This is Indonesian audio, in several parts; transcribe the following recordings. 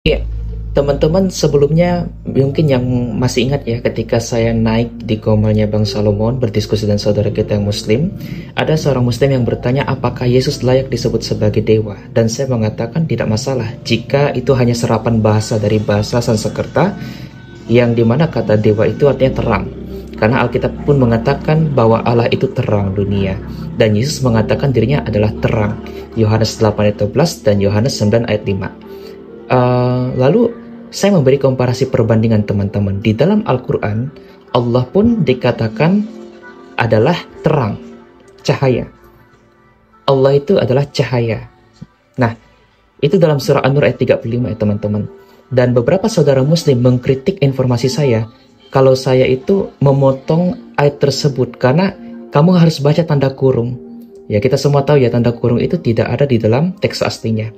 Iya, teman-teman sebelumnya mungkin yang masih ingat ya ketika saya naik di komelnya Bang Salomon berdiskusi dengan saudara kita yang muslim, ada seorang muslim yang bertanya apakah Yesus layak disebut sebagai dewa, dan saya mengatakan tidak masalah jika itu hanya serapan bahasa dari bahasa Sanskerta yang dimana kata dewa itu artinya terang, karena Alkitab pun mengatakan bahwa Allah itu terang dunia dan Yesus mengatakan dirinya adalah terang, Yohanes 8 ayat 12 dan Yohanes 9 ayat 5. Lalu saya memberi komparasi perbandingan teman-teman. Di dalam Al-Quran, Allah pun dikatakan adalah terang, cahaya. Allah itu adalah cahaya. Nah, itu dalam surah An-Nur ayat 35 ya teman-teman. Dan beberapa saudara muslim mengkritik informasi saya kalau saya itu memotong ayat tersebut karena kamu harus baca tanda kurung. Ya, kita semua tahu ya tanda kurung itu tidak ada di dalam teks aslinya.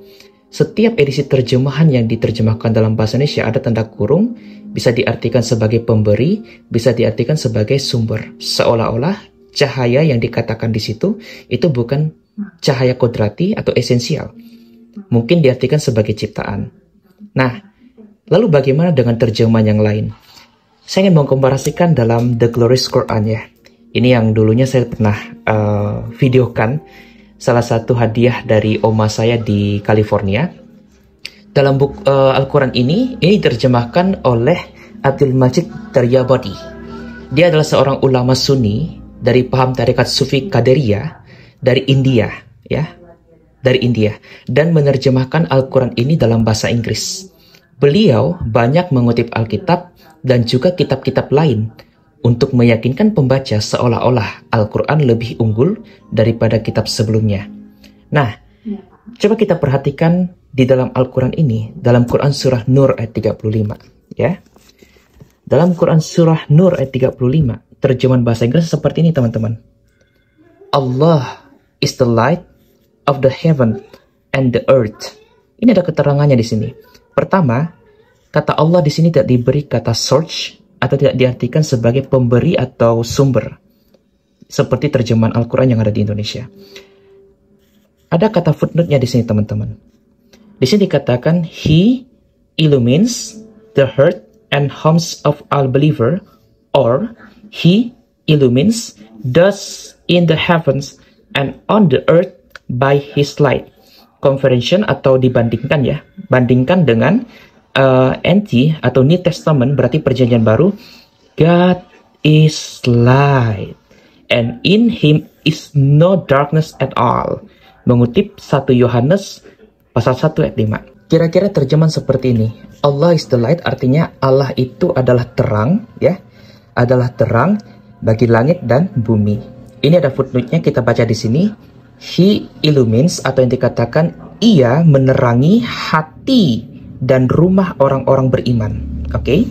Setiap edisi terjemahan yang diterjemahkan dalam bahasa Indonesia ada tanda kurung, bisa diartikan sebagai pemberi, bisa diartikan sebagai sumber. Seolah-olah cahaya yang dikatakan di situ itu bukan cahaya kodrati atau esensial. Mungkin diartikan sebagai ciptaan. Nah, lalu bagaimana dengan terjemahan yang lain? Saya ingin mengkomparasikan dalam The Glorious Quran ya. Ini yang dulunya saya pernah videokan. Salah satu hadiah dari oma saya di California. Dalam buku Al-Quran ini diterjemahkan oleh Abdul Majid Daryabadi. Dia adalah seorang ulama Sunni dari paham tarekat Sufi Qadariyah dari India, ya, dari India, dan menerjemahkan Al-Quran ini dalam bahasa Inggris. Beliau banyak mengutip Alkitab dan juga kitab-kitab lain untuk meyakinkan pembaca seolah-olah Al-Quran lebih unggul daripada kitab sebelumnya. Nah, coba kita perhatikan di dalam Al-Quran ini, dalam Quran Surah Nur ayat 35. Ya. Dalam Quran Surah Nur ayat 35, terjemahan bahasa Inggris seperti ini teman-teman. Allah is the light of the heaven and the earth. Ini ada keterangannya di sini. Pertama, kata Allah di sini tidak diberi kata source, atau tidak diartikan sebagai pemberi atau sumber seperti terjemahan Al-Quran yang ada di Indonesia. Ada kata footnote-nya di sini teman-teman. Di sini dikatakan He illumines the heart and homes of all believer, or He illumines those in the heavens and on the earth by His light. Conversion atau dibandingkan ya, bandingkan dengan NT atau New Testament berarti perjanjian baru. God is light and in him is no darkness at all. Mengutip 1 Yohanes pasal 1 ayat 5. Kira-kira terjemahan seperti ini. Allah is the light artinya Allah itu adalah terang ya. Adalah terang bagi langit dan bumi. Ini ada footnote-nya, kita baca di sini. He illumines atau yang dikatakan ia menerangi hati dan rumah orang-orang beriman. Oke?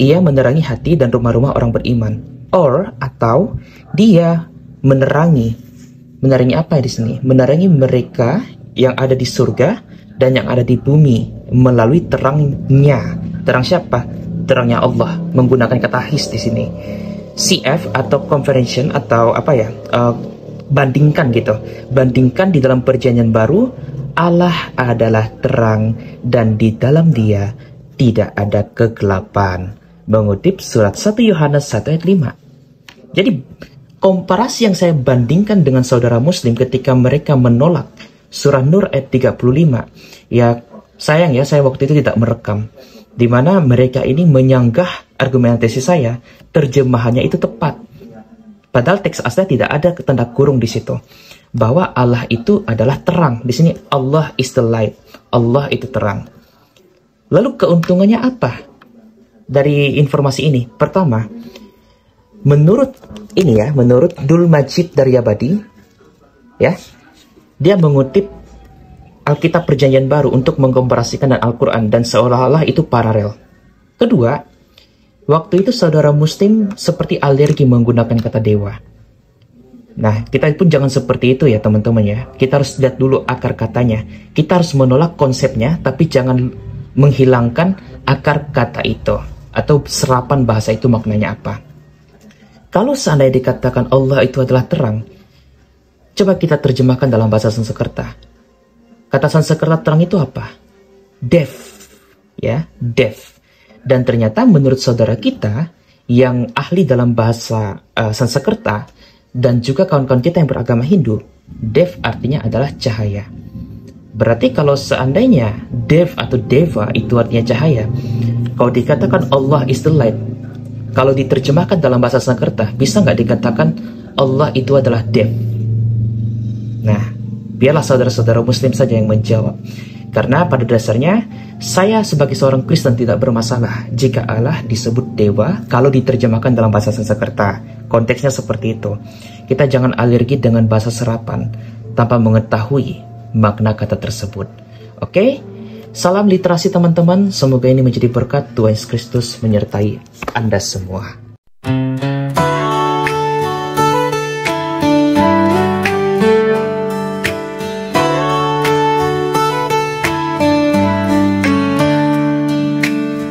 Ia menerangi hati dan rumah-rumah orang beriman. Atau dia menerangi. Menerangi apa di sini? Menerangi mereka yang ada di surga dan yang ada di bumi melalui terangnya. Terang siapa? Terangnya Allah. Menggunakan kata his di sini. CF atau conversion atau apa ya? Bandingkan gitu. Bandingkan di dalam perjanjian baru, Allah adalah terang dan di dalam dia tidak ada kegelapan. Mengutip surat 1 Yohanes 1 ayat 5. Jadi komparasi yang saya bandingkan dengan saudara muslim ketika mereka menolak surah Nur ayat 35. Ya sayang ya saya waktu itu tidak merekam. Di mana mereka ini menyanggah argumentasi saya, terjemahannya itu tepat. Padahal teks aslinya tidak ada tanda kurung di situ. Bahwa Allah itu adalah terang. Di sini Allah is the light. Allah itu terang. Lalu keuntungannya apa dari informasi ini? Pertama, menurut Dul Majid Daryabadi, ya, dia mengutip Alkitab Perjanjian Baru untuk mengkomparasikan dengan Al-Quran dan seolah-olah itu paralel. Kedua, waktu itu saudara muslim seperti alergi menggunakan kata dewa. Nah, kita pun jangan seperti itu ya teman-teman ya. Kita harus lihat dulu akar katanya. Kita harus menolak konsepnya, tapi jangan menghilangkan akar kata itu. Atau serapan bahasa itu maknanya apa. Kalau seandainya dikatakan Allah itu adalah terang, coba kita terjemahkan dalam bahasa Sanskerta. Kata Sanskerta terang itu apa? Dev. ya, deaf. Dan ternyata menurut saudara kita yang ahli dalam bahasa Sanskerta dan juga kawan-kawan kita yang beragama Hindu, deaf artinya adalah cahaya. Berarti kalau seandainya dev atau deva itu artinya cahaya, kalau dikatakan Allah is the light, kalau diterjemahkan dalam bahasa Sanskerta, bisa nggak dikatakan Allah itu adalah dev? Nah, biarlah saudara-saudara Muslim saja yang menjawab. Karena pada dasarnya, saya sebagai seorang Kristen tidak bermasalah jika Allah disebut dewa kalau diterjemahkan dalam bahasa Sanskerta. Konteksnya seperti itu. Kita jangan alergi dengan bahasa serapan tanpa mengetahui makna kata tersebut. Oke? Salam literasi teman-teman. Semoga ini menjadi berkat. Tuhan Yesus Kristus menyertai Anda semua.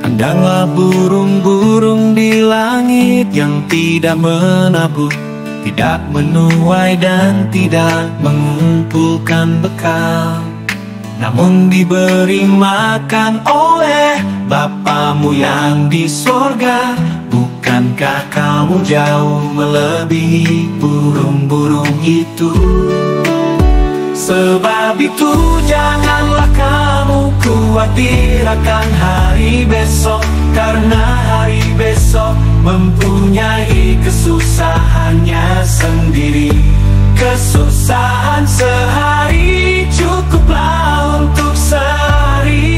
Pandanglah burung-burung di langit yang tidak menabur, tidak menuai dan tidak mengumpulkan bekal, namun diberi makan oleh Bapamu yang di sorga. Bukankah kamu jauh melebihi burung-burung itu? Sebab itu janganlah kamu khawatir akan hari besok, karena hari besok mempunyai kesusahannya sendiri. Kesusahan sehari cukuplah untuk sehari,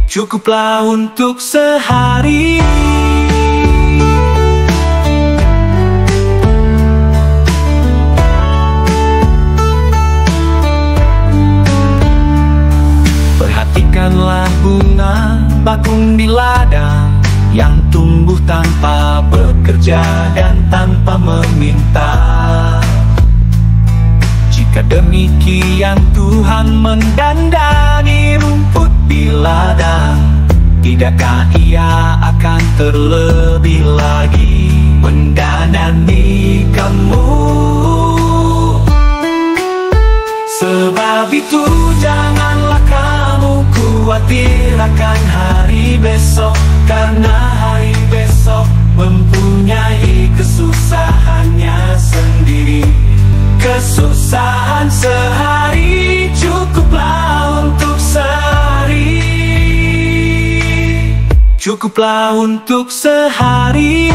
cukuplah untuk sehari. Perhatikanlah bunga bakung di ladang yang tumbuh tanpa bekerja dan tanpa meminta. Jika demikian Tuhan mendandani rumput di ladang, tidakkah Ia akan terlebih lagi mendandani kamu? Sebab itu janganlah kamu khawatir akan hari besok, karena hari besok mempunyai kesusahannya sendiri. Kesusahan sehari cukuplah untuk sehari, cukuplah untuk sehari.